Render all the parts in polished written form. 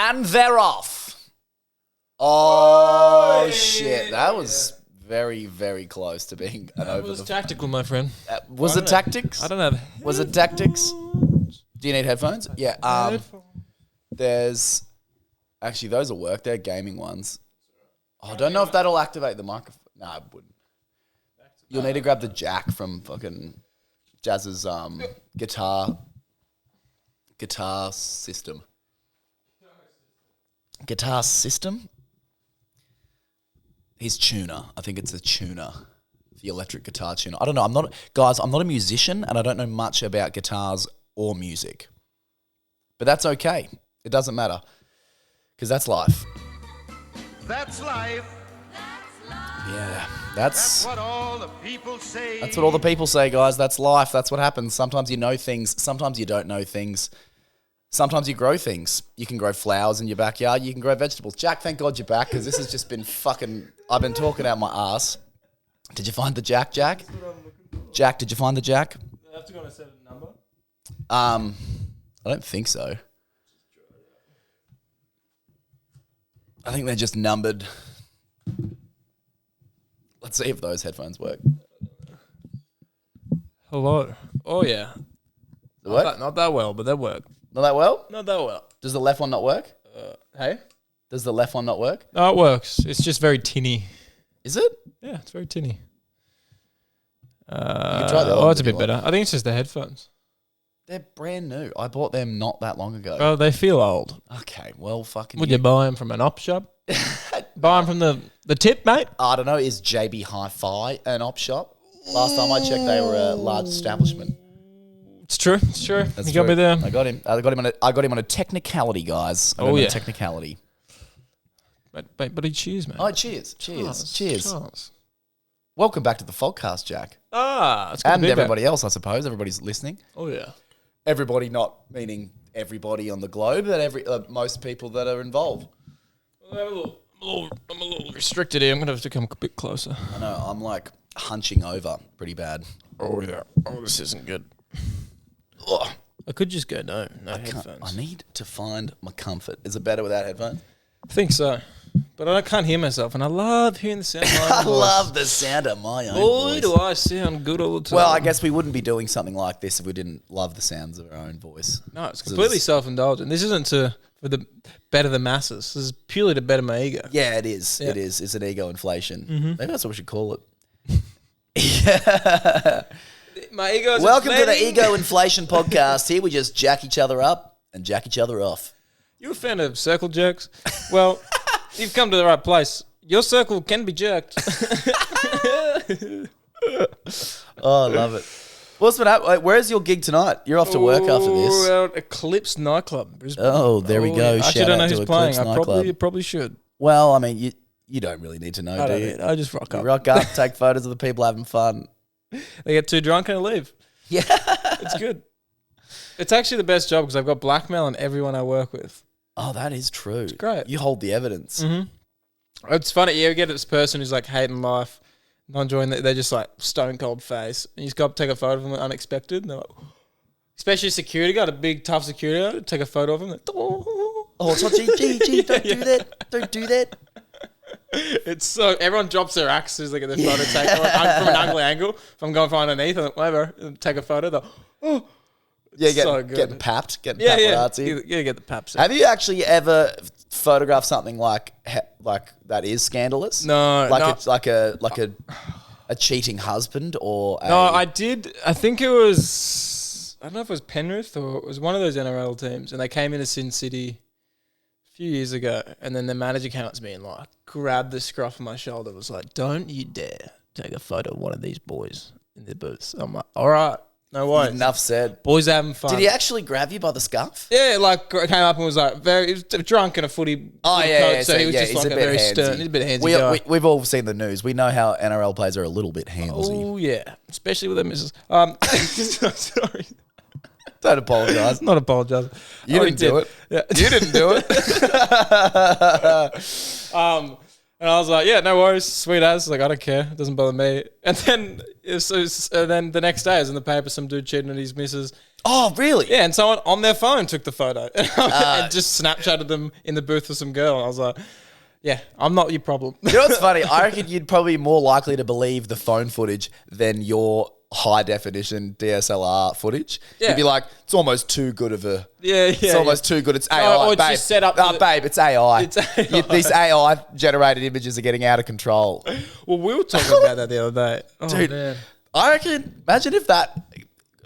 And they're off. Oh, shit. That was very, very close to being an over. It was tactical, my friend. Was it tactics? I don't know. Was it tactics? Do you need headphones? Yeah. There's... Actually, those will work. They're gaming ones. Oh, I don't know if that'll activate the microphone. No, it wouldn't. You'll need to grab the jack from fucking Jazz's guitar system. Guitar system? His tuner. I think it's a tuner. The electric guitar tuner. I don't know. I'm not a musician and I don't know much about guitars or music. But that's okay. It doesn't matter. Because that's life. That's life. Yeah. That's what all the people say. That's what all the people say, guys. That's life. That's what happens. Sometimes you know things. Sometimes you don't know things. Sometimes you grow things. You can grow flowers in your backyard. You can grow vegetables. Jack, thank God you're back because this has just been fucking... I've been talking out my ass. Did you find the jack? Jack, did you find the jack? I have to go and set a number. I don't think so. I think they're just numbered. Let's see if those headphones work. Hello. Oh, yeah. Not that well, but they work. Not that well? Not that well. Does the left one not work? Hey? Does the left one not work? No, it works. It's just very tinny. Is it? Yeah, it's very tinny. You can try the other Oh, it's a if bit you better. I think it's just the headphones. They're brand new. I bought them not that long ago. Oh, they feel old. Okay, well, fucking... Would you buy them from an op shop? Buy them from the tip, mate? I don't know. Is JB Hi-Fi an op shop? Last time I checked, they were a large establishment. It's true. It's true. That's you got true. me there. I got him. I got him on a technicality, guys. Oh, yeah. Technicality. Buddy, cheers, mate. Oh, cheers. Cheers. Cheers. Cheers. Welcome back to the Fogcast, Jack. It's good to And be everybody else, I suppose. Everybody's listening. back. Oh, yeah. Everybody, not meaning everybody on the globe, but most people that are involved. I'm a little restricted here. I'm going to have to come a bit closer. I know. I'm like hunching over pretty bad. Oh, yeah. Oh, this isn't good. Ugh. I could just go no headphones. I need to find my comfort. Is it better without headphones? I think so. But I can't hear myself, and I love hearing the sound of my own I voice. love the sound of my own Boy, voice. do I sound good all the time. Well, I guess we wouldn't be doing something like this if we didn't love the sounds of our own voice. No, it's completely self-indulgent. This isn't for the better the masses. This is purely to better my ego. Yeah, it is. Yeah. It is. It's an ego inflation. Mm-hmm. Maybe that's what we should call it. Yeah. My ego is Welcome to the inflating. Ego Inflation Podcast. Here we just jack each other up and jack each other off. You a fan of circle jerks? Well, you've come to the right place. Your circle can be jerked. Oh, I love it. What's been happening? Where's your gig tonight? You're off to work after this. We're at Eclipse nightclub, Brisbane. Oh, there we go. I actually Shout don't know out to who's playing. Eclipse I nightclub. probably should. Well, I mean, you don't really need to know, I do don't you? need- I just rock You up. rock up, take photos of the people having fun. They get too drunk and leave. Yeah. It's good. It's actually the best job because I've got blackmail on everyone I work with. Oh, that is true. It's great. You hold the evidence. Mm-hmm. It's funny. You get this person who's like hating life, not enjoying it. They're just like stone cold face. And you just got to take a photo of them unexpected. And they're like, especially security guard, a big tough security guard, take a photo of them. Like, Oh, it's not G, don't do that. Don't do that. It's so everyone drops their axes like at their photo take from an ugly angle. If I'm going from underneath, I'm like, whatever, take a photo. Yeah, so good. getting papped, getting Yeah. paparazzi. You get the paps. Have you actually ever photographed something like that is scandalous? No, It's like a cheating husband or No, I did. I think it was. I don't know if it was Penrith or it was one of those NRL teams, and they came into Sin City a few years ago, and then the manager came up to me and like grabbed the scruff of my shoulder, was like, "Don't you dare take a photo of one of these boys in the booth." I'm like, "All right, no worries." Enough said. Boys are having fun. Did he actually grab you by the scarf? Yeah, like came up and was like he was drunk in a footy. Oh, footy yeah, coat, yeah. so he was just he's like a bit very handsy. stern. He's a bit handsy guy. We've all seen the news. We know how NRL players are a little bit handsy. Oh yeah, especially with their missus. Sorry. Don't apologise. Not apologise. You didn't do it. Yeah. You didn't do it. And I was like, yeah, no worries, sweet as. Like, I don't care. It doesn't bother me. And then, then the next day, it was in the paper, some dude cheating on his missus. Oh, really? Yeah, and someone on their phone took the photo and just Snapchatted them in the booth with some girl. And I was like, yeah, I'm not your problem. You know what's funny? I reckon you'd probably be more likely to believe the phone footage than your high definition DSLR footage. Yeah. You'd be like, it's almost too good of a... It's almost too good. It's AI, or babe. just set up babe, it's AI. It's AI. These AI generated images are getting out of control. Well, we were talking about that the other day. Oh, Dude, man. I reckon, imagine if that...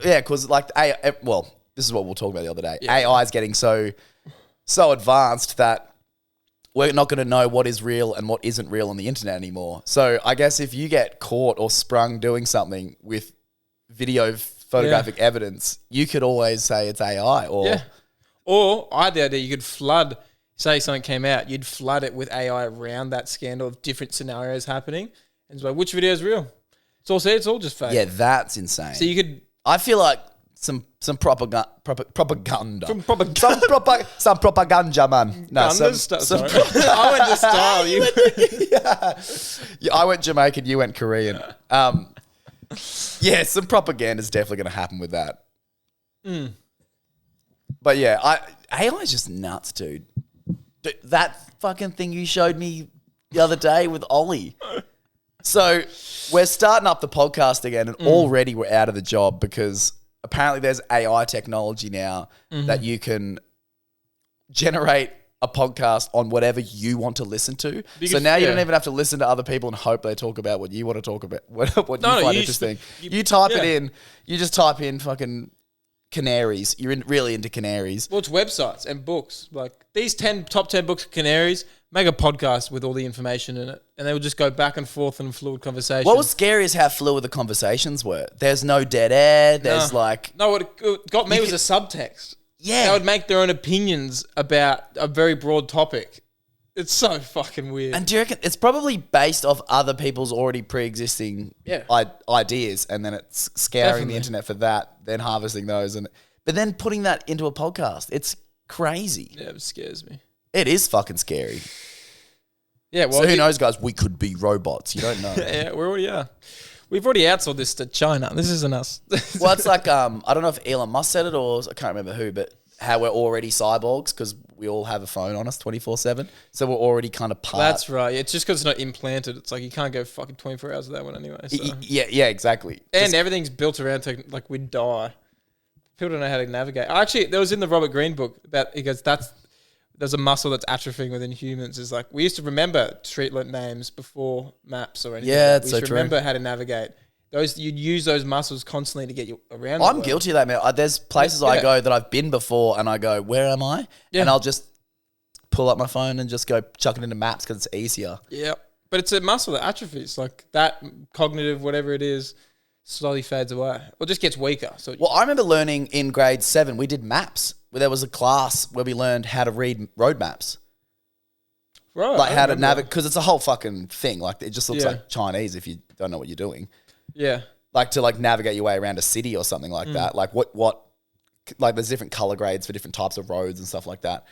Yeah, because like AI... Well, this is what we'll talk about the other day. Yeah. AI is getting so advanced that we're not going to know what is real and what isn't real on the internet anymore. So I guess if you get caught or sprung doing something with video photographic evidence, you could always say it's AI. Or I had the idea you could flood, say something came out, you'd flood it with AI around that scandal of different scenarios happening. And it's like, which video is real? It's all just fake. Yeah, that's insane. So you could... I feel like some propaganda. From propaganda. Some propaganda, man. No, Sorry. I went to style. Yeah, I went Jamaican, you went Korean. Yeah, some propaganda is definitely going to happen with that. But yeah, AI is just nuts, dude. That fucking thing you showed me the other day with Ollie. So we're starting up the podcast again, and already we're out of the job because apparently there's AI technology now that you can generate a podcast on whatever you want to listen to. So now you don't even have to listen to other people and hope they talk about what you want to talk about, what you find interesting. You type it in. You just type in fucking canaries. You're really into canaries. Well, it's websites and books. Like these top 10 books of canaries, make a podcast with all the information in it, and they will just go back and forth in fluid conversation. What was scary is how fluid the conversations were. There's no dead air. There's what got me was a subtext. Yeah. They would make their own opinions about a very broad topic. It's so fucking weird. And do you reckon it's probably based off other people's already pre-existing ideas, and then it's scouring the internet for that, then harvesting those, but then putting that into a podcast. It's crazy. Yeah, it scares me. It is fucking scary. Yeah, well, so who knows, guys? We could be robots. You don't know. Yeah, we already are. We've already outsourced this to China. This isn't us. Well, it's like I don't know if Elon Musk said it or I can't remember who, but how we're already cyborgs because we all have a phone on us 24/7. So we're already kind of part. That's right. It's just because it's not implanted. It's like you can't go fucking 24 hours with that one anyway. So. Yeah, exactly. And everything's built around like we die. People don't know how to navigate. Actually, there was in the Robert Greene book about he goes there's a muscle that's atrophying within humans. Is like we used to remember street names before maps or anything. Yeah, that's so true. We used to remember how to navigate. You'd use those muscles constantly to get you around. I'm guilty of that, man. There's places I go that I've been before, and I go, "Where am I?" Yeah. And I'll just pull up my phone and just go chuck it into maps because it's easier. Yeah, but it's a muscle that atrophies. Like that cognitive, whatever it is, slowly fades away or just gets weaker. So I remember learning in grade 7, we did maps. Where there was a class where we learned how to read road maps. Right. Like how to navigate, because it's a whole fucking thing. Like it just looks like Chinese if you don't know what you're doing. Yeah. Like to navigate your way around a city or something like that. Like what like there's different color grades for different types of roads and stuff like that.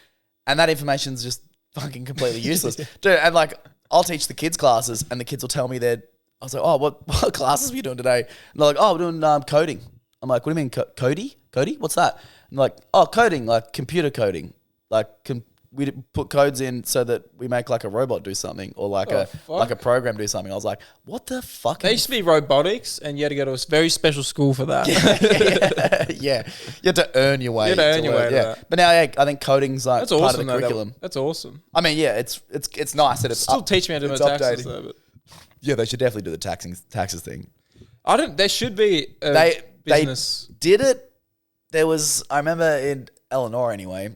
And that information's just fucking completely useless. Dude, and I'll teach the kids classes and the kids will tell me I was like, oh, what classes were you doing today? And they're like, oh, we're doing coding. I'm like, what do you mean Cody? Cody? What's that? I'm like, oh, coding, like computer coding. Like we put codes in so that we make like a robot do something or like a program do something. I was like, what the fuck? They used to be robotics and you had to go to a very special school for that. Yeah. You had to earn your way. To that. But now I think coding's like that's part awesome, of the curriculum. That's awesome. I mean, yeah, it's nice that it's still teach me how to do my taxes though, but yeah, they should definitely do the taxes thing. There should be a business. They did it. There was, I remember in Eleanor anyway,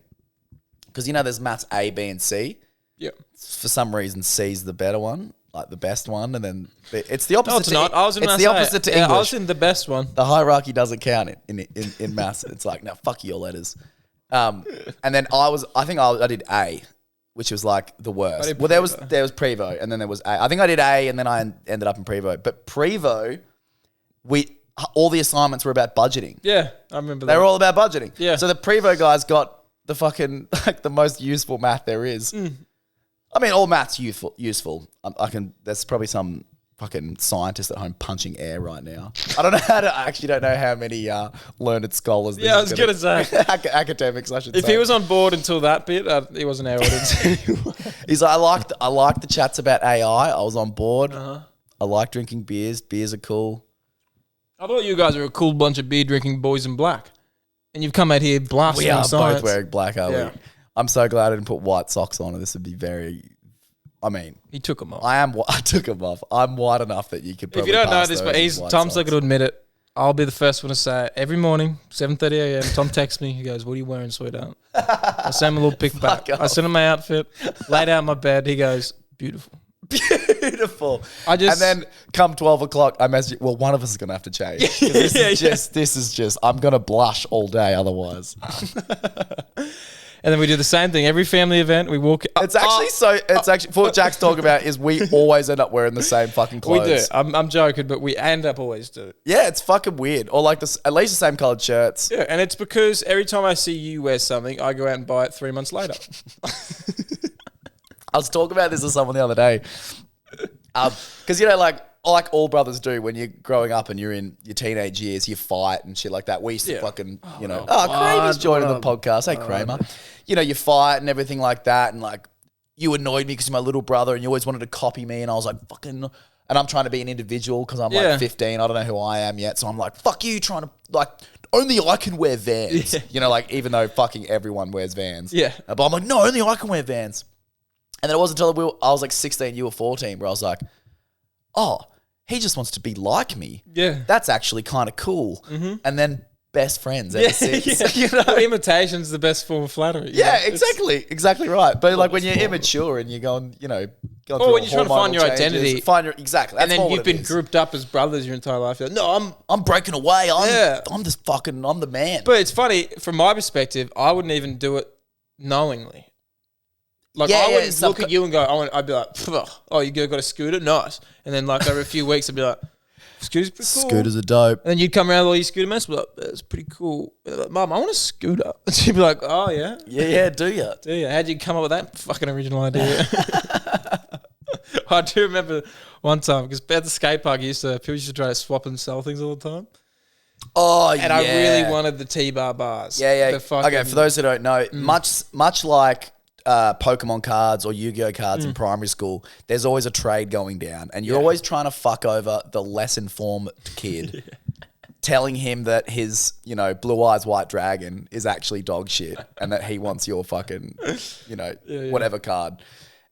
because there's maths A, B, and C. Yeah. For some reason, C's the better one, like the best one, and then it's the opposite. No, it's not. It's the opposite to English. I was in the best one. The hierarchy doesn't count in maths. It's like, no, fuck your letters. And then I think I did A, which was like the worst. Well, there was Prevo, and then there was A. I think I did A, and then I ended up in Prevo. But Prevo, all the assignments were about budgeting. Yeah, I remember that. They were all about budgeting. Yeah. So the Prevo guys got the fucking the most useful math there is. I mean, all math's useful. There's probably some fucking scientist at home punching air right now. I actually don't know how many learned scholars. Yeah, I was going to say. Academics, I should say. If he was on board until that bit, he wasn't our audience anymore. He's like, I like the chats about AI. I was on board. I like drinking beers. Beers are cool. I thought you guys were a cool bunch of beer drinking boys in black. And you've come out here blasting We are science. both wearing black, are we? I'm so glad I didn't put white socks on. This would be very... I mean... He took them off. I took them off. I'm white enough that you could probably If you don't know pass this, those but as white Tom's not socks. going to admit it. I'll be the first one to say it. Every morning, 7:30 a.m., Tom texts me. He goes, "What are you wearing, sweetheart?" I send him a little pic back. Fuck I send him my outfit, laid out in my bed. He goes, "Beautiful." Beautiful. And then come 12 o'clock, I message you. Well, one of us is going to have to change. 'Cause this is just, I'm going to blush all day otherwise. And then we do the same thing. Every family event, we walk. It's actually, what Jack's talking about is we always end up wearing the same fucking We clothes. do. I'm joking, but we end up always do. Yeah, it's fucking weird. Or like at least the same coloured shirts. Yeah, and it's because every time I see you wear something, I go out and buy it 3 months later. I was talking about this with someone the other day. Because, like all brothers do when you're growing up and you're in your teenage years, you fight and shit like that. We used to fucking, Kramer's joining the podcast. Hey, Kramer. You fight and everything like that. And like, you annoyed me because you're my little brother and you always wanted to copy me. And I was like, fucking, and I'm trying to be an individual because I'm like 15. I don't know who I am yet. So I'm like, fuck you trying to, like, only I can wear Vans. Yeah. Like, even though fucking everyone wears Vans. Yeah. But I'm like, no, only I can wear Vans. And then it wasn't until I was like 16, you were 14, where I was like, oh, he just wants to be like me. Yeah. That's actually kind of cool. Mm-hmm. And then best friends ever since. Yeah. Imitation's the best form of flattery. Yeah, exactly right. But like when you're immature and you're going, going through when you're trying to find your identity. Exactly. And then you've been grouped up as brothers your entire life. You're like, no, I'm breaking away. I'm the man. But it's funny, from my perspective, I wouldn't even do it knowingly. Like, I wouldn't look at you and go, I'd be like, oh, you got a scooter? Nice. And then, like, over a few weeks, I'd be like, scooter's pretty cool. Scooters are dope. And then you'd come around with all your scooter mates, be like, that's pretty cool. Like, Mum, I want a scooter. And she'd be like, oh, yeah? Yeah, do you? Do you? How'd you come up with that fucking original idea? I do remember one time, because at the skate park, people used to try to swap and sell things all the time. Oh, and I really wanted the T-bar bars. Yeah. Okay, for those who don't know, much like Pokemon cards or Yu-Gi-Oh cards in primary school, there's always a trade going down, and you're always trying to fuck over the less informed kid, telling him that his blue eyes white dragon is actually dog shit, and that he wants your fucking whatever card.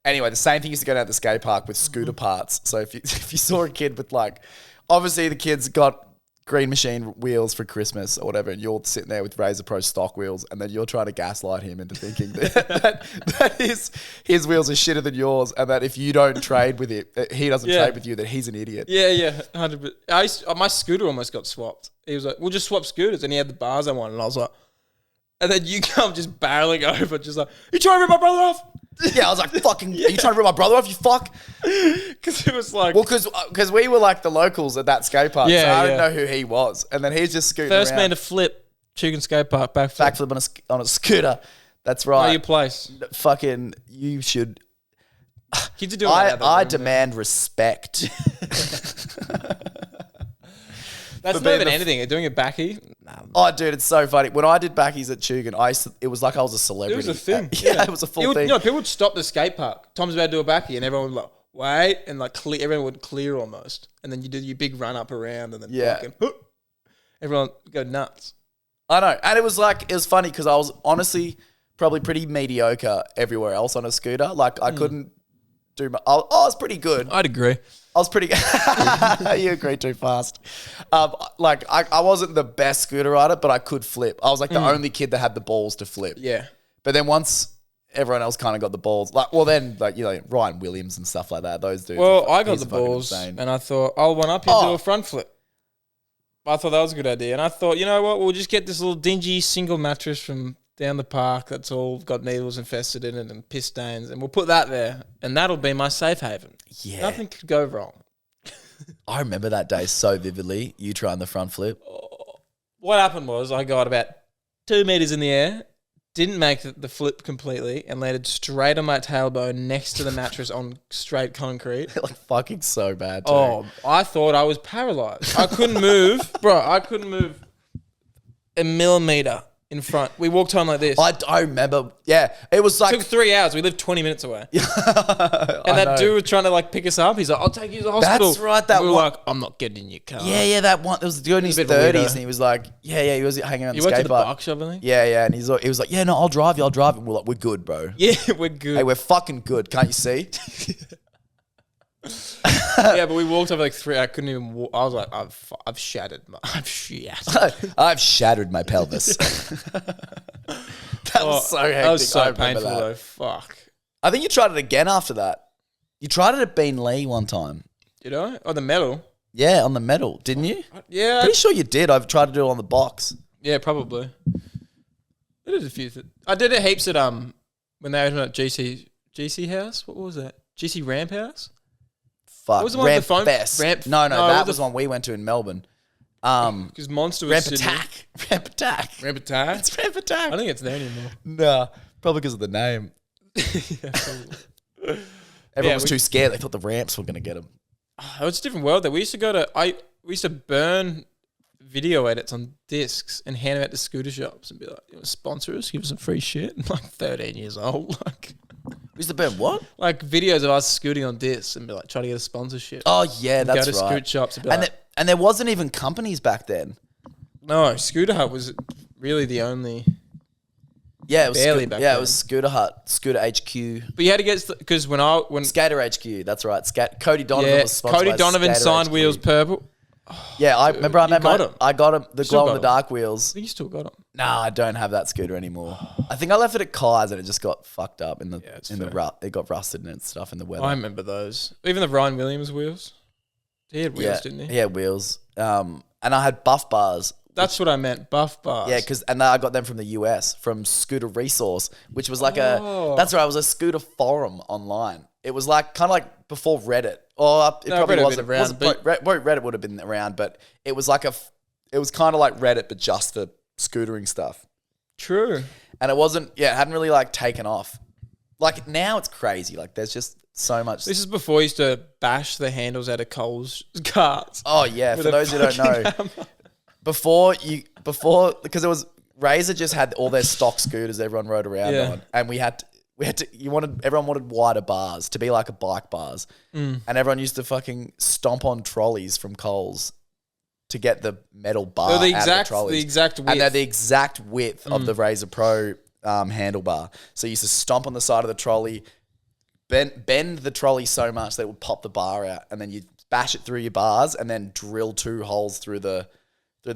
Anyway, the same thing used to go down at the skate park with scooter parts. So if you saw a kid with obviously the kid's got Green Machine wheels for Christmas or whatever, and you're sitting there with Razor Pro stock wheels, and then you're trying to gaslight him into thinking that his wheels are shitter than yours, and that if you don't trade with it, he doesn't trade with you, that he's an idiot. Yeah, 100%. My scooter almost got swapped. He was like, we'll just swap scooters, and he had the bars I wanted, and I was like, and then you come just barreling over, just like, you trying to rip my brother off? Yeah, I was like, fucking, are you trying to rip my brother off, you fuck? Because it was like... Well, because we were like the locals at that skate park, so I didn't know who he was. And then he's just scooting First around. man to flip, Chugan skate park, backflip on a scooter. That's right. Know your place. Fucking, you should... Kids are doing that. I demand respect. That's not even anything. Doing a backy. Oh, dude, it's so funny. When I did backies at Chugan, it was like I was a celebrity. It was a thing. Yeah, it was a full thing. People would stop the skate park. Tom's about to do a backy, and everyone would like, wait, and like everyone would clear almost. And then you do your big run up around, and then fucking, everyone would go nuts. I know. And it was funny because I was honestly probably pretty mediocre everywhere else on a scooter. Like, I couldn't do I was pretty good. I'd agree. I was pretty... You agreed too fast. I wasn't the best scooter rider, but I could flip. I was like the only kid that had the balls to flip. Yeah. But then once everyone else kind of got the balls, Ryan Williams and stuff like that, those dudes. Well, I got the balls, and I thought, I'll one up you do a front flip. I thought that was a good idea. And I thought, you know what, we'll just get this little dingy single mattress from down the park that's all got needles infested in it and piss stains, and we'll put that there, and that'll be my safe haven. Yeah. Nothing could go wrong. I remember that day so vividly, you trying the front flip. What happened was I got about 2 meters in the air, didn't make the flip completely and landed straight on my tailbone next to the mattress on straight concrete. Like fucking so bad too. Oh, I thought I was paralyzed. I couldn't move. Bro, I couldn't move a millimeter in front. We walked home like this. I remember. Yeah, it was like Took 3 hours. We lived 20 minutes away. And that dude was trying to like pick us up. He's like, I'll take you to the hospital. That's right, that we were one- like, I'm not getting in your car. Yeah, that one. There was a dude in his He's a bit of a 30s, weirdo. and he was like, he was hanging out on You the went to skate the park. bike shop, I think? Yeah, and he was like, yeah, no, I'll drive you. And we're like, we're good, bro. Yeah, we're good. Hey, we're fucking good. Can't you see? Yeah, but we walked over like 3. I couldn't even walk. I was like, I've shattered. I've shattered my pelvis. That was so hectic. That was so I remember painful that. though. Fuck. I think you tried it again after that. You tried it at Bean Lee one time. Did I? Oh, the medal. Yeah, on the medal, didn't you? Yeah. Pretty sure you did. I've tried to do it on the box. Yeah, probably. I did a few things. I did it heaps at when they opened up GC House. What was that? GC Ramp House? Fuck. What was the one with Ramp the phone? Fest. Ramp- No, no, that the- was one we went to in Melbourne. Because Monster was Ramp Sydney. Attack. Ramp Attack. Ramp Attack? It's Ramp Attack. I don't think it's there anymore. Nah, probably because of the name. Yeah, probably. Everyone Yeah, was we- too scared. They thought the ramps were going to get them. Oh, it's a different world there. We used to go to we used to burn video edits on discs and hand them out to scooter shops and be like, you want to sponsor us? Give us some free shit. I'm like 13 years old. We used to burn what? Like videos of us scooting on discs and be like trying to get a sponsorship. Oh, yeah, Go that's to right. scoot shops and be And, like, and there wasn't even companies back then. no, Scooter Hut was really the only. Yeah, it was Barely back yeah, then. it was Scooter Hut, Scooter HQ, But you had to get because when Skater HQ. That's right. Cody Donovan yeah, was sponsored Cody by Donovan Skater signed HQ. wheels purple. Yeah, I remember. I got 'em. I got him. The Still glow in got the 'em. dark wheels. I think you still got them. Nah, I don't have that scooter anymore. I think I left it at Kai's and it just got fucked up in the it's in the fair. rut. It got rusted and stuff in the weather. I remember those. Even the Ryan Williams wheels. He had wheels, didn't he? Yeah, wheels. And I had buff bars. That's what I meant. Buff bars. Yeah, and I got them from the US from Scooter Resource, which was like Oh. that's right. It was a scooter forum online. It was like kind of like before Reddit, or it No, probably Reddit wasn't. been around, Reddit would have been around, but it was like it was kind of like Reddit, but just for scootering stuff. True. And it wasn't. Yeah, it hadn't really like taken off. Like now, it's crazy. Like there's just so much. This is before you used to bash the handles out of Cole's cars. Oh yeah, with for a those who don't fucking know, hammer. before because it was Razor just had all their stock scooters everyone rode around Yeah. on, and we had to everyone wanted wider bars to be like a bike bars, and everyone used to fucking stomp on trolleys from Coles to get the metal bar They're the out of the exact trolleys. width. And they're the exact width of the Razor Pro handlebar. So you used to stomp on the side of the trolley, bend the trolley so much that it would pop the bar out, and then you bash it through your bars, and then drill 2 holes through the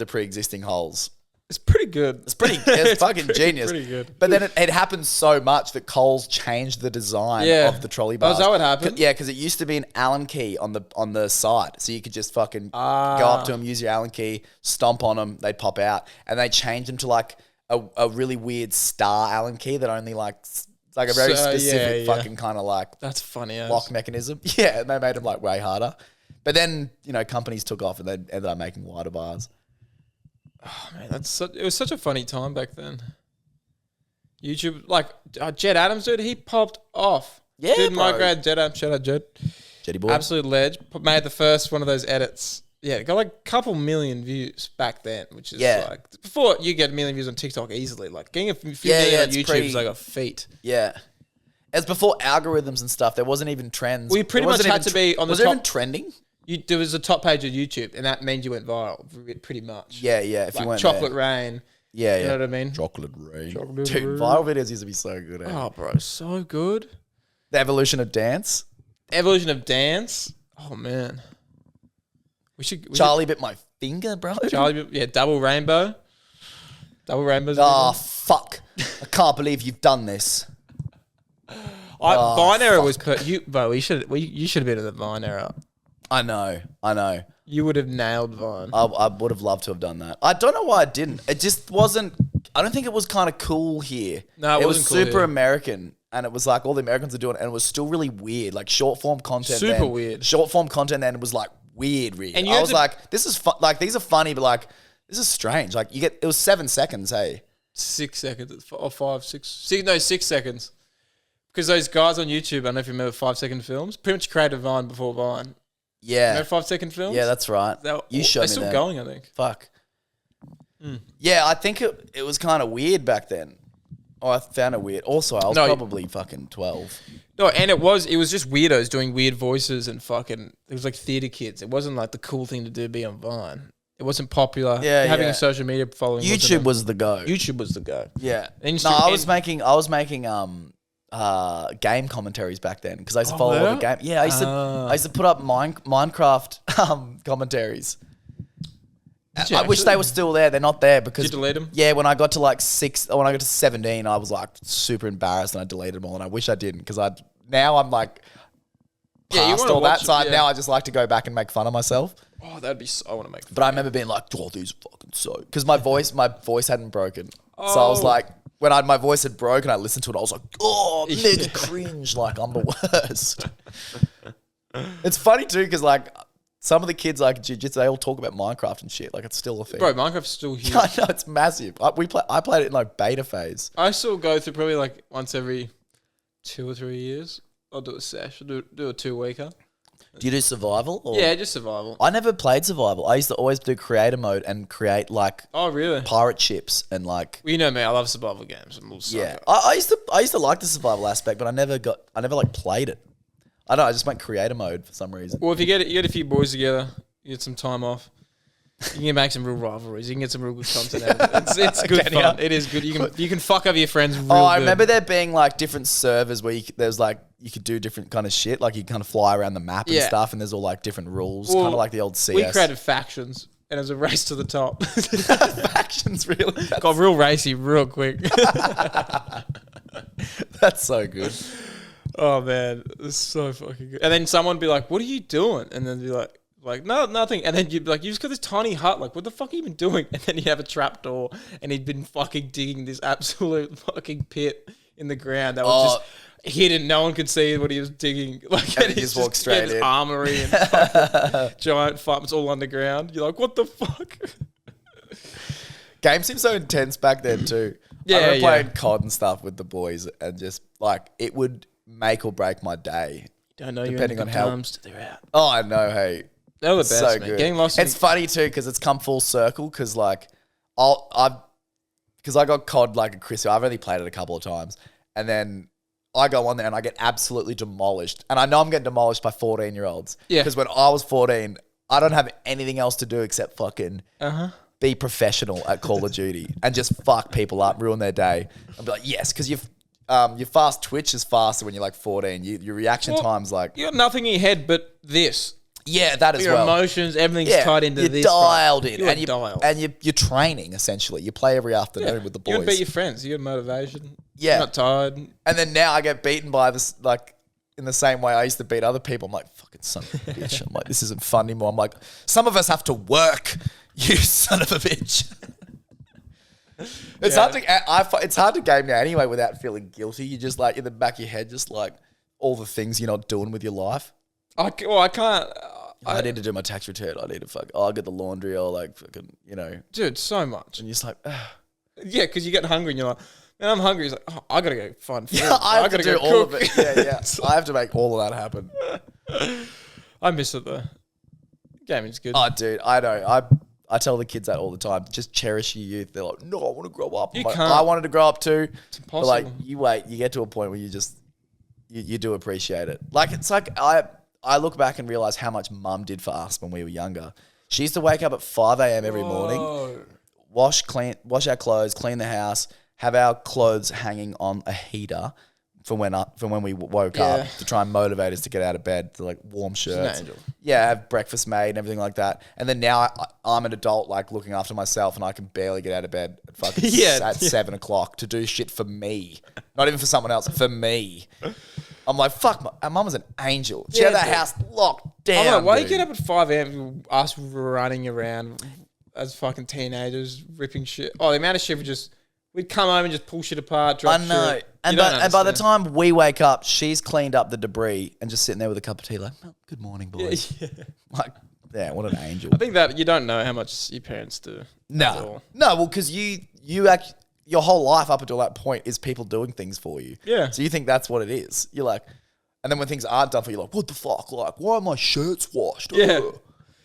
pre-existing holes. It's pretty good. It's fucking genius. Pretty good. But then it happened so much that Coles changed the design of the trolley Oh, bars. is that what happened? Yeah, because it used to be an Allen key on the side, so you could just fucking go up to them, use your Allen key, stomp on them, they'd pop out, and they changed them to like a really weird star Allen key that only like it's like a very specific fucking kind of like That's funny. lock mechanism. Yeah, and they made them like way harder. But then companies took off and they ended up making wider bars. Oh, man, it was such a funny time back then. YouTube, like Jed Adams, dude, he popped off. Yeah, dude, my bro. grad Jed Adams, shout out Jed, Jetty boy. absolute ledge. Made the first one of those edits. Yeah, it got like a couple million views back then, which is like before you get a million views on TikTok easily. Like getting a few million on it's YouTube is like a feat. Yeah. It's before algorithms and stuff. There wasn't even trends. We pretty There wasn't much had even to be on the Was there top- even trending? There was a top page of YouTube, and that means you went viral, pretty much. Yeah, yeah. If Like you weren't Chocolate there. Rain. Yeah, yeah. You know what I mean? Chocolate rain. Chocolate Dude, rain. viral videos used to be so good. Eh? Oh, bro, so good. The evolution of dance. Evolution of dance. Oh man, we should. Charlie bit my finger, bro. Charlie, yeah, double rainbow. Double rainbows. Oh, fuck. I can't believe you've done this. Vine era was bro. You should have been in the Vine era. I know. You would have nailed Vine. I would have loved to have done that. I don't know why I didn't. It just wasn't. I don't think it was kind of cool here. No, it was wasn't cool super here. American, and it was like all the Americans are doing it, and it was still really weird. Like short form content. Super then. weird. Short form content then was like weird. And you I had was to- like, this is fun. Like these are funny, but like this is strange. Like it was 7 seconds. Hey. 6 seconds or 6 seconds. Because those guys on YouTube, I don't know if you remember 5-second films, pretty much created Vine before Vine. Yeah. Remember 5-second films? Yeah, that's right. You showed me They're still that. going, I think. Fuck. Yeah, I think it was kind of weird back then. Oh, I found it weird. Also, I was probably fucking 12. No, and it was just weirdos doing weird voices and fucking. It was like theater kids. It wasn't like the cool thing to do. Be on Vine. It wasn't popular. Yeah, having yeah. a social media following. YouTube was the go. YouTube was the go. Yeah. And I was making game commentaries back then because I used to follow all the game. Yeah, I used to put up Minecraft commentaries. I wish they were still there. They're not there because... Did you delete them? Yeah, when I got to like 17, I was like super embarrassed and I deleted them all, and I wish I didn't because now I'm like past all that. So now I just like to go back and make fun of myself. Oh, that'd be so... I want to make fun. But I remember being like, oh, these are fucking so... Because my voice hadn't broken. So I was like... When my voice had broken, I listened to it, I was like, oh, mega cringe. Like, I'm the worst. It's funny too because like... Some of the kids like jiu-jitsu, they all talk about Minecraft and shit. Like, it's still a thing. Bro, Minecraft's still huge. I know, it's massive. I played it in like beta phase. I still go through probably like once every 2 or 3 years. I'll do a sesh. I'll do a 2-weeker. Do you do survival? Or? Yeah, just survival. I never played survival. I used to always do creator mode and create like really? pirate ships and like... Well, you know me, I love survival games. I'm a little yeah. I used to like the survival aspect, but I never like played it. I don't know, I just went creator mode for some reason. Well, if you get a few boys together, you get some time off, you can make some real rivalries. You can get some real good content out of it. It's good fun. It is good. You can fuck over your friends real good. I remember there being like different servers where there's like you could do different kind of shit. Like you kind of fly around the map and stuff, and there's all like different rules, kind of like the old CS. We created factions, and it was a race to the top. Factions, really? Got real racy real quick. That's so good. Oh man, it's so fucking good. And then someone would be like, "What are you doing?" And then be like, "No, nothing." And then you'd be like, "You just got this tiny hut. Like, what the fuck are you even doing?" And then you have a trap door, and he'd been fucking digging this absolute fucking pit in the ground that was just hidden. No one could see what he was digging. Like, and he just walked straight in. Armory and fucking giant farms all underground. You're like, what the fuck? Games seemed so intense back then too. Yeah, I remember playing COD and stuff with the boys, and just like it would make or break my day. Don't know depending on how they're out. Oh, I know. Hey, they're the best. So man. good. Getting lost. It's funny too because it's come full circle. Because like I got COD like a Chris. I've only played it a couple of times, and then I go on there and I get absolutely demolished. And I know I'm getting demolished by 14-year-olds. Yeah. Because when I was 14, I don't have anything else to do except fucking be professional at Call of Duty and just fuck people up, ruin their day. I'd be like, yes, because your fast twitch is faster when you're like 14. Your reaction time's like... You got nothing in your head but this. Yeah, that as your well. Your emotions, everything's tied into this. You're dialed in. You're dialed. And you're training, essentially. You play every afternoon with the boys. You beat your friends. You got motivation. Yeah. You're not tired. And then now I get beaten by this, like, in the same way I used to beat other people. I'm like, fucking son of a bitch. I'm like, this isn't fun anymore. I'm like, some of us have to work, you son of a bitch. It's hard to game now anyway without feeling guilty. You just like in the back of your head, just like all the things you're not doing with your life. I can't. I need to do my tax return. I need to I get the laundry or like fucking, Dude, so much. And you're just like, yeah, because you get hungry and you're like, man, I'm hungry. He's like, oh, I gotta go find food. Yeah, I have to do all of it. Yeah. I have to make all of that happen. I miss it though. Gaming's good. Oh, dude, I know. I tell the kids that all the time. Just cherish your youth. They're like, no, I want to grow up. You like, can't. I wanted to grow up too. It's impossible. But like, you wait. You get to a point where you just, you do appreciate it. Like, it's like, I look back and realize how much mum did for us when we were younger. She used to wake up at 5 a.m. every morning, wash our clothes, clean the house, have our clothes hanging on a heater from when we woke up to try and motivate us to get out of bed, to like warm shirts. She's an angel. Yeah, have breakfast made and everything like that. And then now I'm an adult, like looking after myself, and I can barely get out of bed at fucking at 7 o'clock to do shit for me, not even for someone else, for me. I'm like, fuck, my mum was an angel. She had that house locked down. I'm like, why do you get up at 5 a.m. us running around as fucking teenagers, ripping shit? Oh, the amount of shit we'd come home and just pull shit apart, drop shit. I know. And by the time we wake up, she's cleaned up the debris and just sitting there with a cup of tea like, oh, good morning, boys. Yeah. Like, yeah, what an angel. I think that you don't know how much your parents do. No, well, because you your whole life up until that point is people doing things for you. Yeah. So you think that's what it is. You're like, and then when things aren't done for you, you're like, what the fuck? Like, why are my shirts washed? Yeah. Ugh.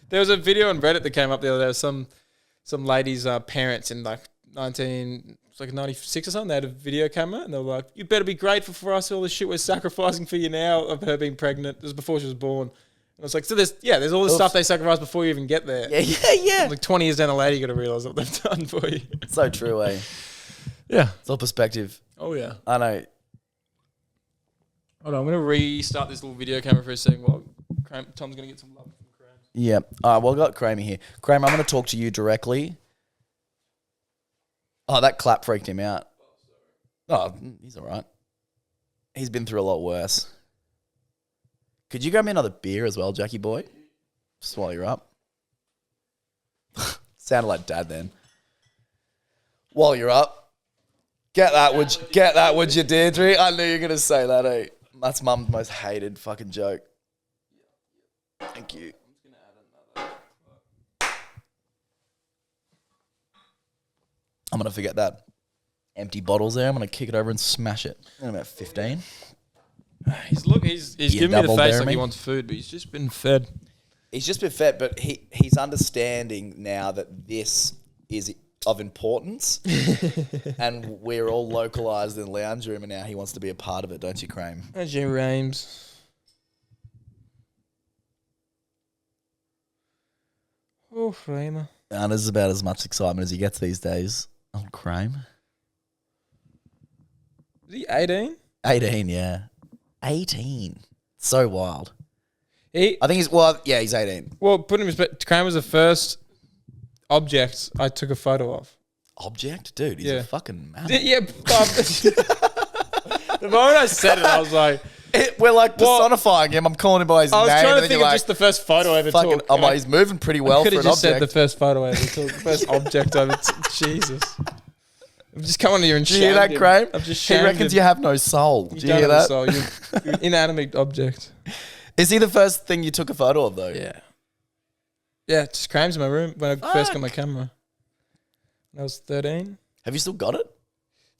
There was a video on Reddit that came up the other day. Some lady's parents in like 96 or something. They had a video camera and they were like, "You better be grateful for us. All the shit we're sacrificing for you now." Of her being pregnant. This was before she was born. And I was like, so there's all this stuff they sacrifice before you even get there. Yeah. Like 20 years down the lane, you got to realize what they've done for you. So true, eh? Yeah. It's all perspective. Oh yeah. I know. Hold on, I'm gonna restart this little video camera for a second while Tom's gonna get some love from Kramer. Yeah. All right, well, I've got Kramer here. Kramer, I'm going to talk to you directly. Oh, that clap freaked him out. Oh, he's all right. He's been through a lot worse. Could you grab me another beer as well, Jackie boy? Just while you're up. Sounded like Dad then. While you're up. Get that, would you, Deirdre? I knew you were going to say that, eh? That's Mum's most hated fucking joke. Thank you. I'm going to forget that empty bottles there. I'm going to kick it over and smash it. In about 15. He's giving me the face like he wants food, but he's just been fed. He's just been fed, but he's understanding now that this is of importance. And we're all localised in the lounge room, and now he wants to be a part of it, don't you, Kramer? How's your Rames? Oh, Kramer. And this is about as much excitement as he gets these days. Oh, Kramer. Is he 18? 18, yeah. 18. So wild. I think he's 18. Well, put him in perspective, Kramer's the first object I took a photo of. Object? Dude, he's a fucking man. Yeah. The moment I said it, I was like... We're like personifying him. I'm calling him by his name. I was trying to think of just the first photo I ever took. I'm like, he's moving pretty well for an object. I could have just said the first photo I ever took. The first object I ever took. Jesus. I'm just coming here and Do you hear that, Kramer? I've just He reckons you have no soul. Do you hear that? Soul. You're an inanimate object. Is he the first thing you took a photo of, though? Yeah. Yeah, just Kramer's in my room when I first got my camera. When I was 13. Have you still got it?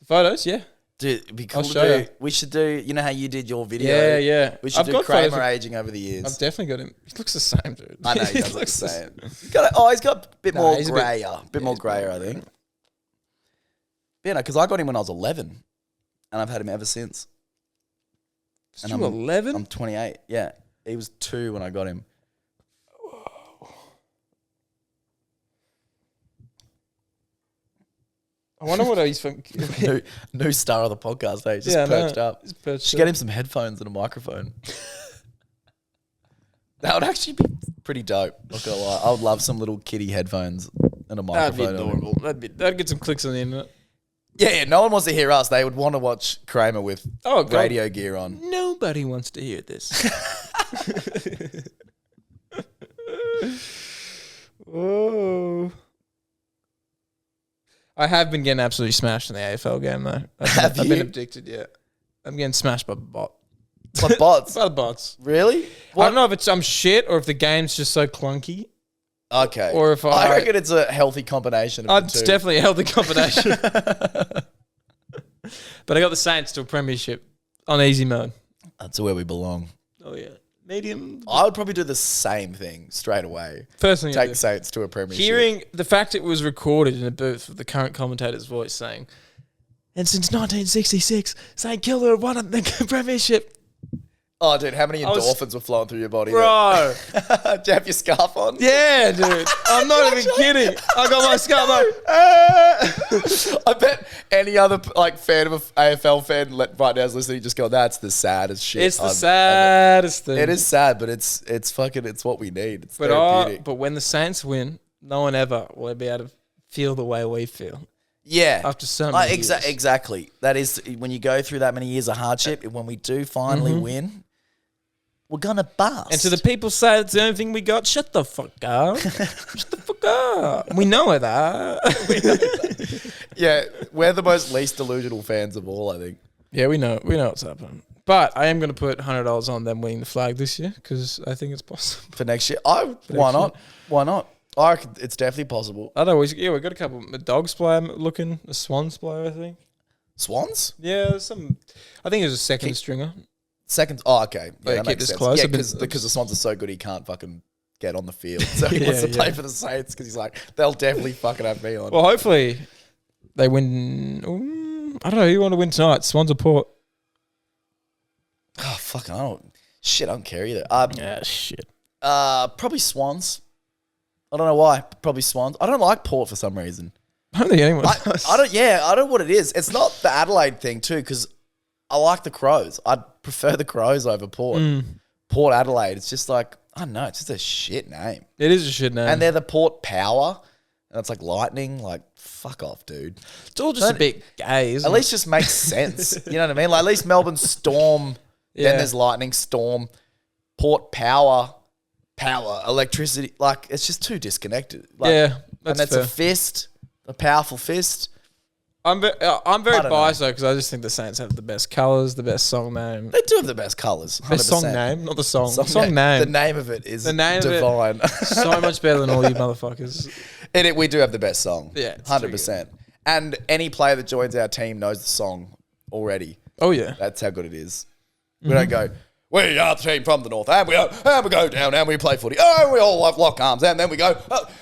The photos, yeah. Dude, it'd be cool I'll to show do. you. We should do, you know how you did your video? Yeah. We should do Kramer aging over the years. I've definitely got him. He looks the same, dude. I know, he does look the same. He's got a bit more grayer. A bit more grayer, I think. Yeah, no, because I got him when I was 11. And I've had him ever since. And I'm 11? I'm 28, yeah. He was 2 when I got him. I wonder what he's from. new star of the podcast, hey? Just perched up. Should get him some headphones and a microphone. That would actually be pretty dope. Not gonna lie. I would love some little kiddie headphones and a microphone. That'd be adorable. That'd get some clicks on the internet. Yeah, no one wants to hear us. They would want to watch Kramer with radio gear on. Nobody wants to hear this. Whoa. I have been getting absolutely smashed in the AFL game, though. I've been addicted, yeah. I'm getting smashed by bot. By bots? By the bots. Really? I don't know if it's I'm shit or if the game's just so clunky. Okay. Or if I reckon it's a healthy combination of the two. It's definitely a healthy combination. But I got the Saints to a premiership on easy mode. That's where we belong. Oh, yeah. Medium. I would probably do the same thing straight away. Personally, take Saints to a premiership. Hearing the fact it was recorded in a booth with the current commentator's voice saying, and since 1966, St Kilda have won the premiership. Oh, dude, how many endorphins were flowing through your body? Bro. Do you have your scarf on? Yeah, dude. I'm not even kidding. I got my scarf on. I bet any other fan of an AFL fan right now is listening just go, that's the saddest shit. It's the saddest thing. It is sad, but it's what we need. It's therapeutic. But when the Saints win, no one ever will be able to feel the way we feel. Yeah. After so many years. Exactly. That is, when you go through that many years of hardship, when we do finally win, we're going to bust. And to the people say it's the only thing we got, shut the fuck up. Shut the fuck up. We know it, Yeah, we're the most least delusional fans of all, I think. Yeah, we know what's happening. But I am going to put $100 on them winning the flag this year because I think it's possible. For next year? Why not? Why not? I reckon it's definitely possible. I don't know. We got a couple. A dog's player looking, a Swans player, I think. Swans? Yeah, I think it was a second stringer. Second. Oh, okay. Yeah, Wait, that keep makes this sense. close. Yeah, because the Swans are so good, he can't fucking get on the field. So he wants to play for the Saints because he's like, they'll definitely fucking have me on. Well, hopefully they win. I don't know. Who you want to win tonight? Swans or Port? Oh, fuck, I don't care either. Shit. Probably Swans. I don't know why. Probably Swans. I don't like Port for some reason. I don't think anyone I don't know what it is. It's not the Adelaide thing too, because I like the Crows. I'd prefer the Crows over Port. Port Adelaide. It's just like, I don't know, it's just a shit name. It is a shit name. And they're the Port Power. And it's like lightning. Like, fuck off, dude. It's all just a bit gay, isn't At least just makes sense. You know what I mean? Like, at least Melbourne Storm. Yeah. Then there's Lightning Storm. Port Power, electricity. Like, it's just too disconnected. Like, yeah, and that's fair. a fist, a powerful fist. I'm very don't biased though because I just think the Saints have the best colours, the best song name. They do have the best colours. 100%. Best song name, not the song. Song name. The name of it is The name divine. of it, so much better than all you motherfuckers. We do have the best song. Yeah, it's 100%. And any player that joins our team knows the song already. Oh yeah, That's how good it is. We don't go, we are the team from the north, and we go down, and we play footy, and we all have lock arms, and then we go,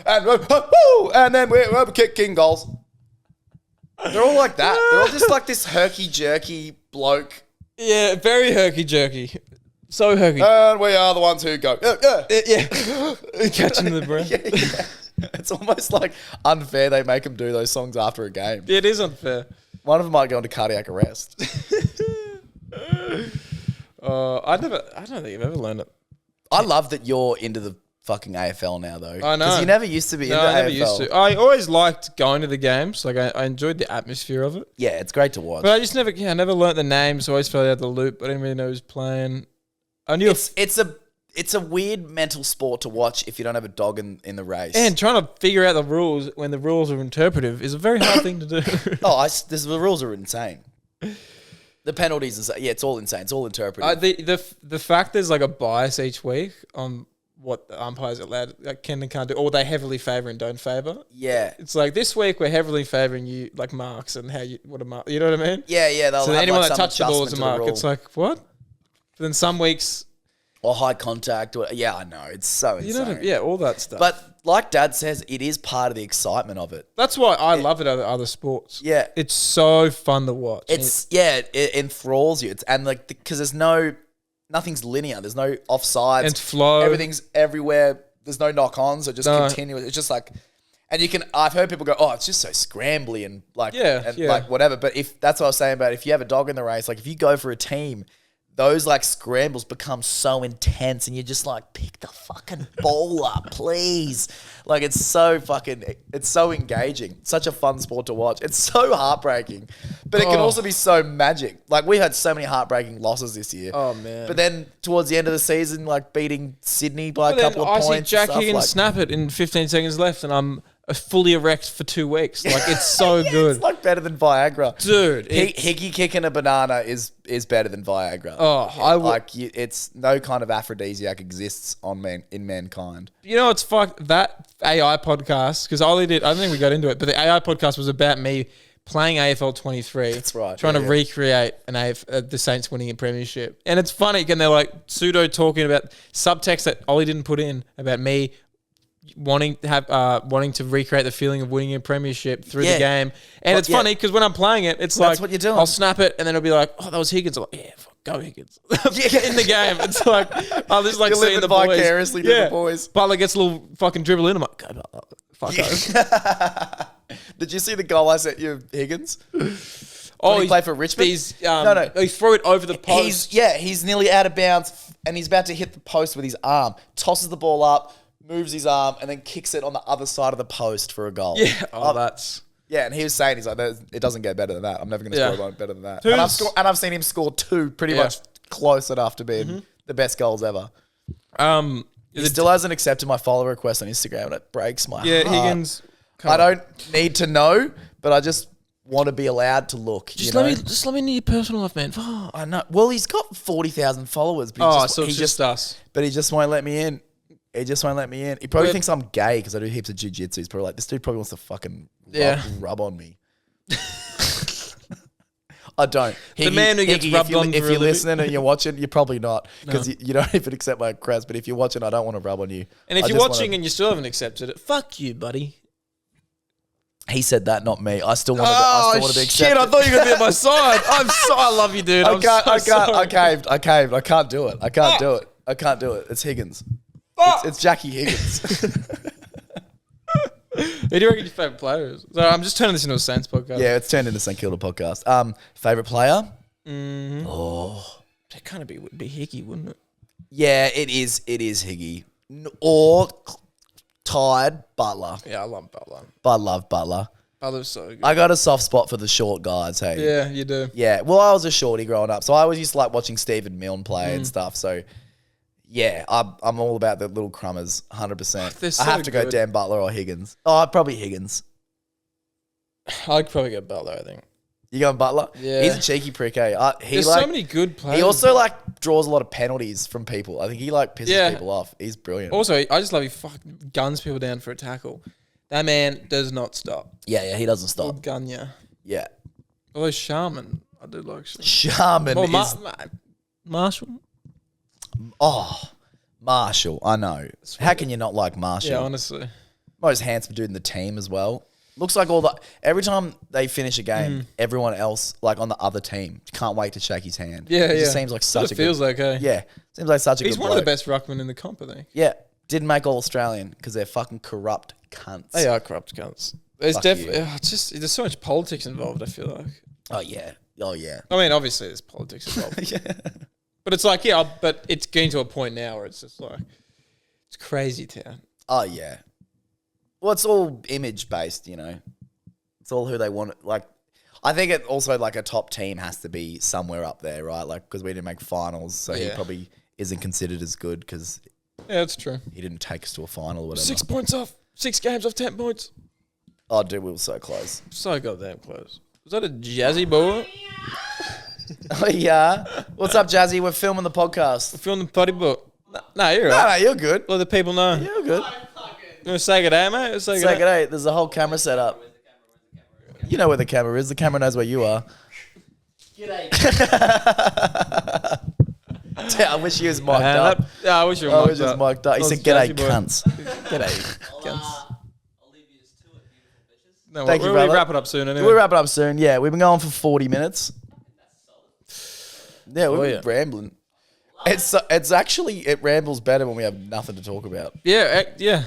and then we're kicking goals. They're all like that. They're all just like this herky-jerky bloke. yeah, very herky jerky, so herky. And we are the ones who go, yeah, catching the breath. yeah. It's almost like unfair they make them do those songs after a game. It is unfair. One of them might go into cardiac arrest. I don't think I've ever learned it. I love that you're into the fucking AFL now, though. I know. Because you never used to be into I never AFL. used to. I always liked going to the games. Like I enjoyed the atmosphere of it. Yeah, it's great to watch. But I just never learnt the names. So I always fell out of the loop. I didn't really know who was playing. I knew It's a weird mental sport to watch if you don't have a dog in the race. and trying to figure out the rules when the rules are interpretive is a very hard thing to do. The rules are insane. The penalties, it's all insane. It's all interpretive. The fact there's like a bias each week on what the umpires are allowed, can and can't do, or they heavily favour and don't favour. Yeah. It's like this week we're heavily favouring you, like marks and what a mark. You know what I mean? Yeah. They'll So have anyone like that some touched the ball is a adjustment to the mark. It's rule. like what? But then some weeks, or high contact. Or, I know. It's so insane. you know, what I mean? Yeah, all that stuff. But like Dad says, it is part of the excitement of it. That's why I love it other sports. Yeah. It's so fun to watch. It enthralls you. Because nothing's linear. There's no offsides. And flow. Everything's everywhere. There's no knock-ons. Just continuous. It's just like, and I've heard people go, oh, it's just so scrambly and like, like whatever. But if that's what I was saying about, if you have a dog in the race, like if you go for a team, those like scrambles become so intense and you're just like, pick the fucking ball up, please. Like it's so engaging. Such a fun sport to watch. It's so heartbreaking, but it can also be so magic. Like we had so many heartbreaking losses this year. Oh man. But then towards the end of the season, like beating Sydney by a couple of I points. see Jack and stuff, Higgins snap it in 15 seconds left and I'm fully erect for 2 weeks. Like it's so good. It's like better than Viagra. Dude. Higgy kicking a banana is better than Viagra. Oh, it's no kind of aphrodisiac exists in mankind. You know, it's that AI podcast, because I don't think we got into it, but the AI podcast was about me playing AFL 23. That's right. Trying to recreate the Saints winning a premiership. And it's funny, and they're like pseudo talking about subtext that Ollie didn't put in about me wanting to recreate the feeling of winning a premiership through the game. And it's funny because when I'm playing it, it's That's what you're doing. I'll snap it and then it'll be like, oh, that was Higgins. I'm like, yeah, go Higgins. In the game. It's like, I just like You're seeing living the boys. vicariously to the boys. Butler gets a little fucking dribble in. I'm like, go, fuck off. Did you see the goal I sent you, Higgins? Oh, he played for Richmond? No. He threw it over the post. He's nearly out of bounds and he's about to hit the post with his arm. Tosses the ball up, moves his arm, and then kicks it on the other side of the post for a goal. Yeah. That's... Yeah, and he was saying, he's like, it doesn't get better than that. I'm never going to score one better than that. Who's- And I've seen him score 2 pretty much close enough to being the best goals ever. He still hasn't accepted my follow request on Instagram, and it breaks my heart. Higgins. I don't need to know, but I just want to be allowed to look. Just let me know your personal life, man. Oh, I know. Well, he's got 40,000 followers. But so it's just us. But he just won't let me in. He just won't let me in. He probably But- thinks I'm gay because I do heaps of jiu-jitsu. He's probably like, this dude probably wants to fucking rub on me. I don't. The man who gets Higgy, rubbed on if for a you're living. listening and you're watching, you're probably not because you don't even accept my crest. But if you're watching, I don't want to rub on you. And if I you're just watching wanna- and you still haven't accepted it, fuck you, buddy. he said that, not me. I still wanted. I still wanted to accept shit! I it. thought you were gonna be at my side. I love you, dude. I can't. I sorry. caved. I can't do it. I can't do it. I can't do it. It's Higgins. It's Jackie Higgins. Who do you reckon your favourite player is? So I'm just turning this into a Saints podcast. Yeah, it's turned into St Kilda podcast. Favorite player? Oh, that kind of would be Hickey, wouldn't it? Yeah, it is. It is Higgy. Or tied Butler. Yeah, I love Butler. But I love Butler. Butler's so good. I got a soft spot for the short guys. Hey. Yeah, you do. Yeah. Well, I was a shorty growing up, so I always used to like watching Stephen Milne play and stuff. So. Yeah, I'm all about the little crummers, 100%. They're so I have to go good. Dan Butler or Higgins. Oh, probably Higgins. I'd probably go Butler, I think. You going Butler? Yeah. He's a cheeky prick, eh? There's so many good players. He also like draws a lot of penalties from people. I think he like pisses people off. He's brilliant. Also, I just love he fucking guns people down for a tackle. That man does not stop. Yeah, he doesn't He'll stop. gun you. Yeah. Although Sharman, I do like Sharman. Shaman Oh, is... Marshall? Marshall, I know. How can you not like Marshall? Yeah, honestly. Most handsome dude in the team as well. Looks like every time they finish a game, everyone else, like on the other team, can't wait to shake his hand. Yeah, He yeah. just seems like such a feels good... like, eh? Yeah. Seems like such a He's good one of the bloke. best ruckmen in the comp, I think. Yeah. Didn't make All-Australian because they're fucking corrupt cunts. They are corrupt cunts. There's Fuck definitely, you. it's just, there's so much politics involved, I feel like. Oh, yeah. Oh, yeah. I mean, obviously there's politics involved. Yeah. But it's like, yeah, but it's getting to a point now where it's just like, it's crazy town. Oh, yeah. Well, it's all image-based, you know. It's all who they want. Like, I think it also, like, a top team has to be somewhere up there, right? Like, because we didn't make finals, so he Yeah. probably isn't considered as good because Yeah, that's true. he didn't take us to a final or whatever. 6 points off. 6 games off 10 points. Oh, dude, we were so close. So goddamn close. Was that a jazzy boy? Oh, yeah. What's up, Jazzy? We're filming the podcast. Filming the potty book. No, you're No, right. no, you're good. Let the people know. You're good. You want to say good day, mate? Say Say good good day. day. There's a whole camera set up. You know where the camera is. The camera knows where you are. I wish he was mic'd up. Yeah, I wish you were I mic'd wish he was up. mic'd up. He That said, was g'day, jazzy boy. cunts. G'day, cunts. No, Thank you, we'll brother. wrap it up soon anyway. We'll wrap it up soon. Yeah, we've been going for 40 minutes. Yeah, we've been yeah. rambling. It's actually, it rambles better when we have nothing to talk about. Yeah, yeah.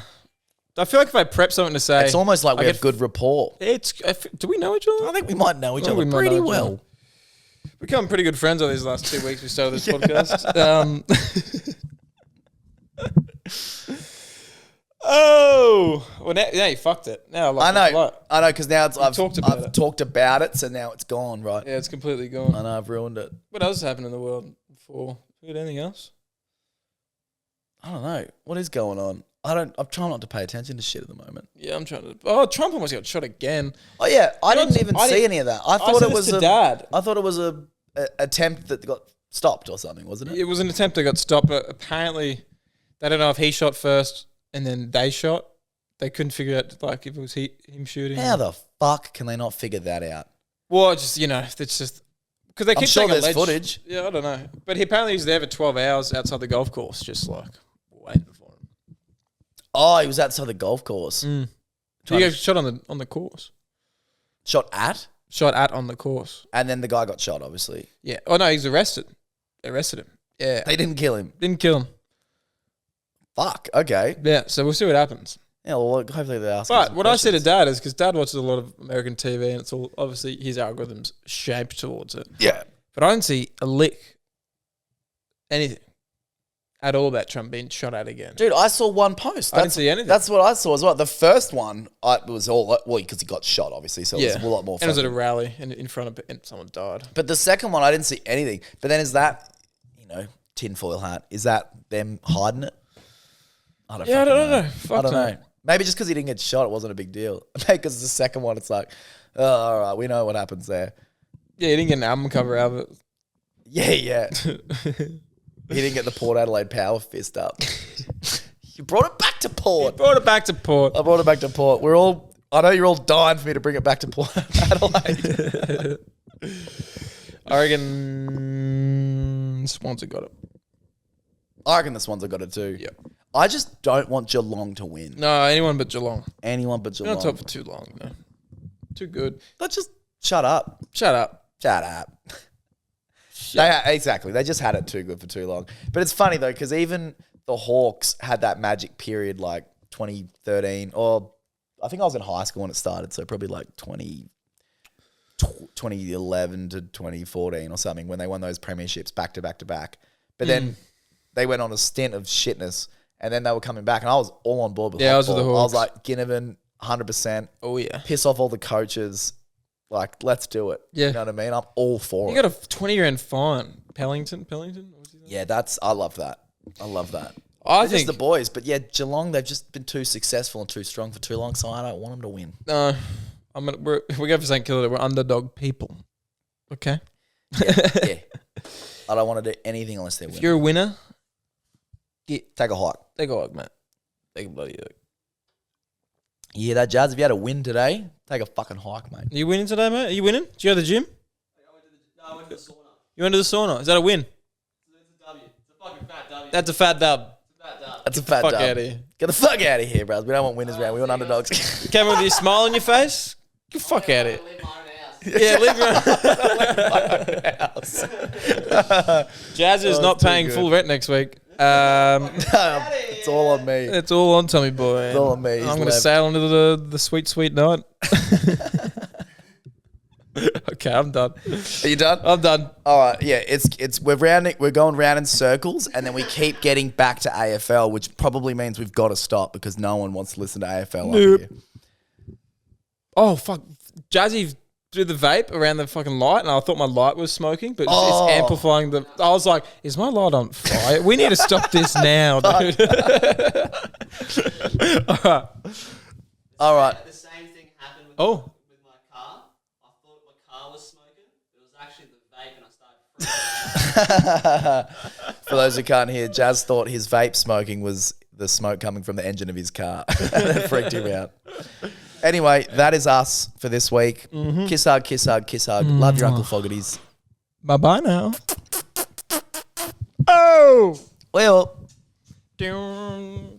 I feel like if I prep something to say, It's almost like we I have get- good rapport. Do we know each other? I think we might know each I think other we might pretty know each well. other. We've become pretty good friends over these last 2 weeks we started this podcast. Well, now you fucked it. Now I like I it a know, lot. because now I've talked about I've it. talked about it, so now it's gone, right? Yeah, it's completely gone. I know, I've ruined it. What else has happened in the world before? We got anything else? I don't know. What is going on? I'm trying not to pay attention to shit at the moment. Yeah, I'm trying to. Oh, Trump almost got shot again. Oh yeah, I You know, didn't even I see didn't- any of that. I thought said it was this to a Dad. I thought it was a attempt that got stopped or something, wasn't it? It was an attempt that got stopped, but apparently they don't know if he shot first and then they shot. They couldn't figure out like if it was him shooting. How the fuck can they not figure that out? Well, just it's just because they I'm keep sure saying there's alleged. footage. Yeah, I don't know, but apparently he's there for 12 hours outside the golf course, just like waiting for him. Oh, he was outside the golf course. He Trying got to- shot on the course. Shot at, Shot at on the course. and then the guy got shot. Obviously, Yeah. Oh no, he's arrested. They arrested him. Yeah. they didn't kill him. Didn't kill him. Fuck. Okay. Yeah. So we'll see what happens. Yeah. Well, hopefully they ask. But what I say to Dad is because Dad watches a lot of American TV and it's all obviously his algorithm's shaped towards it. yeah. But I don't see a lick, anything at all about Trump being shot at again. Dude, I saw one post. I didn't see anything. That's what I saw as well. The first one, it was all because he got shot, obviously, so it was a lot more. And it was at a fucking- rally and in front of and someone died. But the second one, I didn't see anything. But then is that, tinfoil hat? Is that them hiding it? I don't. Yeah, I fucking don't know. I Fuck don't no. know. Maybe just because he didn't get shot, it wasn't a big deal. Maybe because the second one, it's like, oh, all right, we know what happens there. Yeah, he didn't get an album cover out of it. Yeah, yeah. He didn't get the Port Adelaide power fist up. You brought it back to Port. Brought it back to Port. I brought it back to Port. I know you're all dying for me to bring it back to Port Adelaide. I reckon Swans have got it. I reckon the Swans have got it too. Yep. I just don't want Geelong to win. No, anyone but Geelong. Anyone but We're Geelong. not talk for too long, no. Too good. Let's just shut up. Shut up. Shut up. Exactly. They just had it too good for too long. But it's funny though, because even the Hawks had that magic period like 2013, or I think I was in high school when it started, so probably like 2011 to 2014 or something, when they won those premierships back to back to back. But then they went on a stint of shitness, and then they were coming back, and I was all on board with I was with the Hawks. I was like, Ginnivan, 100%. Oh, yeah. Piss off all the coaches. Like, let's do it. Yeah. You know what I mean? I'm all for it. You got a 20-grand fine. Pellington? What was his name? Yeah, I love that. I love that. I It's think just the boys. But yeah, Geelong, they've just been too successful and too strong for too long, so I don't want them to win. no. We go for St Kilda. We're underdog people. Okay. Yeah. I don't want to do anything unless they're If winning. you're a winner, Take a hike. take a hike, mate. Take a bloody hike. You hear that, Jazz? If you had a win today, take a fucking hike, mate. Are you winning today, mate? Are you winning? Did you go to the gym? I went to the sauna. You went to the sauna. Is that a win? It's a W. It's a fucking fat W. That's a fat dub. It's a fat dub. That's a fat Fuck dub. out of here. Get the fuck out of here, bros. We don't want winners round. We want underdogs. Came with your smile on your face? Get the fuck out of I here. leave my own house. Yeah, leave your Jazz is not too paying good. full rent next week. It's all on me. It's all on Tommy Boy. It's all on me. He's I'm going to left. sail into the sweet, sweet night. Okay, I'm done. Are you done? I'm done. All right, yeah, we're going round in circles, and then we keep getting back to AFL, which probably means we've got to stop because no one wants to listen to AFL up Nope. here. Oh, fuck. Jazzy threw the vape around the fucking light, and I thought my light was smoking, but Oh. it's amplifying the... I was like, is my light on fire? We need to stop this now, dude. All right. All right. The same thing happened with, Oh. with my car. I thought my car was smoking. It was actually the vape, and I started freaking. For those who can't hear, Jazz thought his vape smoking was the smoke coming from the engine of his car. That freaked him out. Anyway, that is us for this week. Kiss hug, kiss hug, kiss hug. Love your Uncle Fogarty's. Bye-bye now. Oh! Well. Dun.